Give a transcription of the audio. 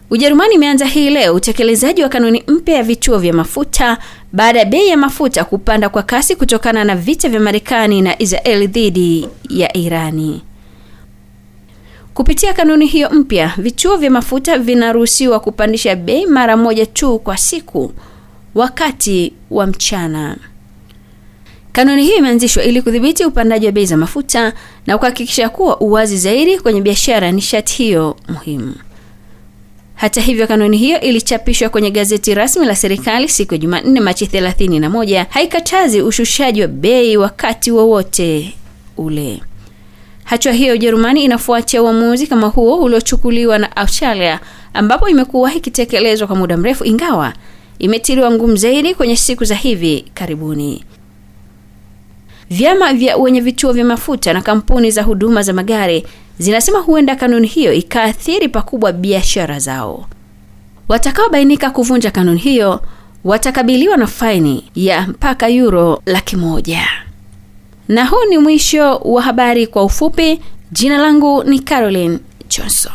Ujerumani imeanza hii leo utekelezaji wa kanuni mpya ya vituo vya mafuta baada ya bei ya mafuta kupanda kwa kasi kutokana na vita vya Marekani na Israeli dhidi ya Irani. Kupitia kanuni hiyo mpya, vituo vya mafuta vinaruhusiwa kupandisha bei mara moja tu kwa siku wakati wa mchana. Kanuni hiyo imeanzishwa ili kudhibiti upandaji wa bei za mafuta na kuhakikisha kuwa uwazi zaidi kwenye biashara ya nishati hiyo muhimu. Hata hivyo, kanuni hiyo ilichapishwa kwenye gazeti rasmi la serikali siku ya Jumanne Machi 31, haikatazi ushushaji wa bei wakati wowote ule. Hatua hiyo Ujerumani inafuatia uamuzi kama huo uliochukuliwa na Australia, ambapo imekuwa ikitekelezwa kwa muda mrefu ingawa imetiliwa ngumu zaidi kwenye siku za hivi karibuni. Vyama vya wenye vituo vya mafuta na kampuni za huduma za magari zinasema huenda kanuni hiyo ikaathiri pakubwa biashara zao. Watakaobainika kuvunja kanuni hiyo watakabiliwa na faini ya mpaka euro 100,000. Na huu ni mwisho wa habari kwa ufupi. Jina langu ni Caroline Johnson.